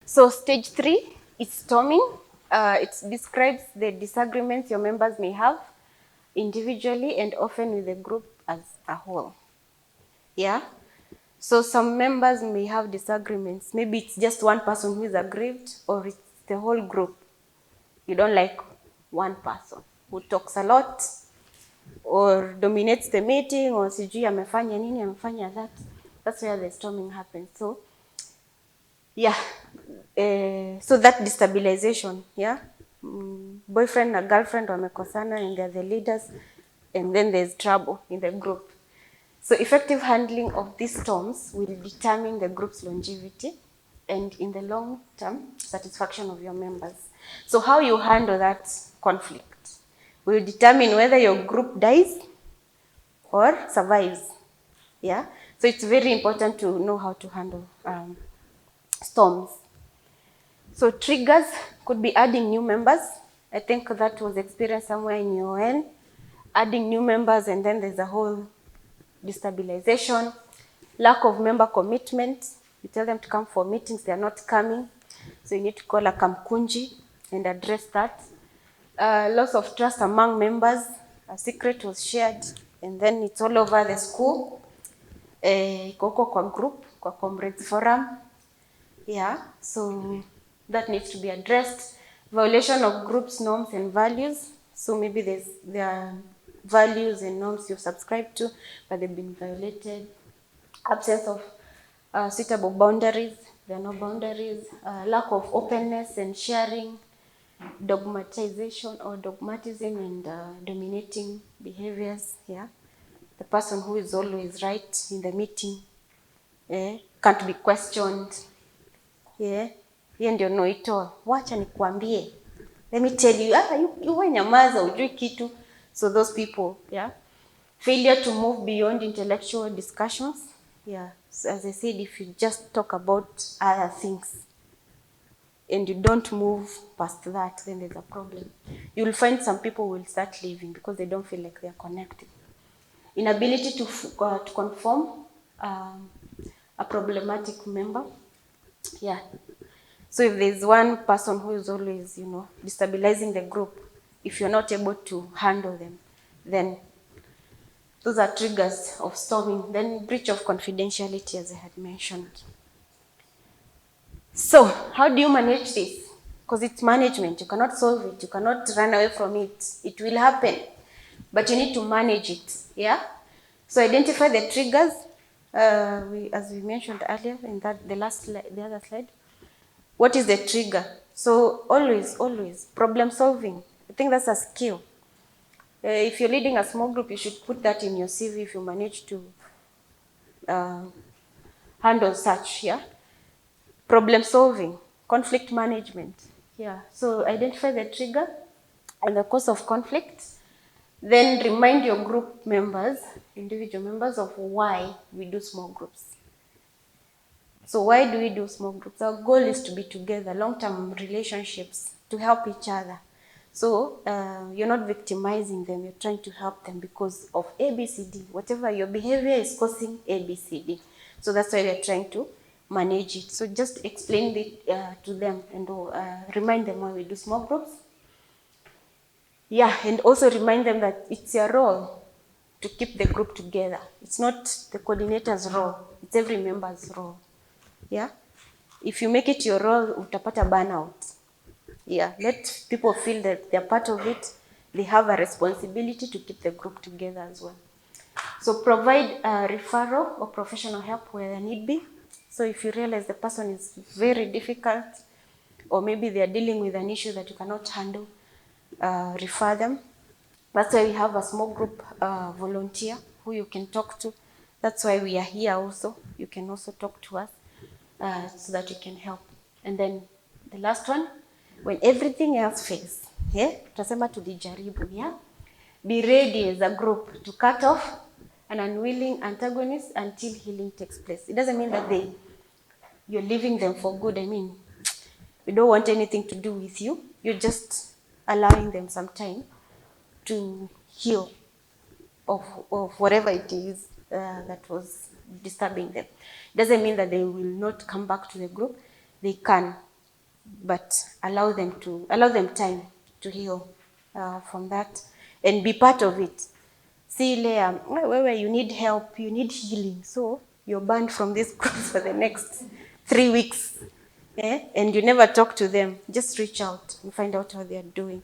So stage 3 is storming. It describes the disagreements your members may have individually and often with the group as a whole. Yeah. So some members may have disagreements. Maybe it's just one person who is aggrieved, or it's the whole group. You don't like one person who talks a lot or dominates the meeting, or sijui amefanya nini, amefanya that. That's where the storming happens. So yeah, so that destabilization, yeah. Boyfriend and girlfriend wamekosana and they're the leaders, and then there's trouble in the group. So effective handling of these storms will determine the group's longevity and in the long term satisfaction of your members. So how you handle that conflict will determine whether your group dies or survives. Yeah. So it's very important to know how to handle storms. So triggers could be adding new members. I think that was experienced somewhere in UN. Adding new members, and then there's a whole destabilization. Lack of member commitment. You tell them to come for meetings, they are not coming. So you need to call a kamkunji and address that. Loss of trust among members. A secret was shared and then it's all over the school. Koko kwa group, kwa comrades forum. Yeah, so that needs to be addressed. Violation of groups, norms, and values. So maybe there are values and norms you subscribe to, but they've been violated. Absence of suitable boundaries. There are no boundaries. Lack of openness and sharing. Dogmatization or dogmatism and dominating behaviors. Yeah, the person who is always right in the meeting can't be questioned. Yeah, hiyo ndio noito. Wacha nikuambie. Let me tell you, you nyamaza ujui kitu. So those people, yeah. Failure to move beyond intellectual discussions. Yeah, so as I said, if you just talk about other things and you don't move past that, then there's a problem. You will find some people will start leaving because they don't feel like they're connected. Inability to conform, a problematic member. Yeah. So if there's one person who is always, destabilizing the group, if you're not able to handle them, then those are triggers of storming. Then breach of confidentiality, as I had mentioned. So how do you manage this? Because it's management. You cannot solve it. You cannot run away from it. It will happen, but you need to manage it. Yeah. So identify the triggers. As we mentioned earlier in the other slide. What is the trigger? So always problem solving. I think that's a skill. If you're leading a small group, you should put that in your CV if you manage to handle such. Yeah. Problem solving, conflict management. Yeah. So identify the trigger and the cause of conflict. Then remind your group members, individual members, of why we do small groups. So why do we do small groups? Our goal is to be together, long-term relationships, to help each other. So you're not victimizing them, you're trying to help them because of ABCD. Whatever your behavior is causing ABCD. So that's why we're trying to manage it. So just explain it to them and remind them why we do small groups. Yeah, and also remind them that it's your role to keep the group together. It's not the coordinator's role, it's every member's role. Yeah, if you make it your role, utapata burnout. Yeah, let people feel that they're part of it. They have a responsibility to keep the group together as well. So provide a referral or professional help where there need be. So if you realize the person is very difficult, or maybe they are dealing with an issue that you cannot handle, refer them. That's why we have a small group volunteer who you can talk to. That's why we are here also. You can also talk to us so that you can help. And then the last one, when everything else fails, tutasema tulijaribu, yeah? Be ready as a group to cut off an unwilling antagonist until healing takes place. It doesn't mean that you're leaving them for good. I mean, we don't want anything to do with you. You're just allowing them some time to heal of whatever it is that was disturbing them. Doesn't mean that they will not come back to the group. They can. but allow them time to heal from that and be part of it. See ile where you need help, you need healing, so you're banned from this group for the next 3 weeks, and you never talk to them. Just reach out and find out how they are doing.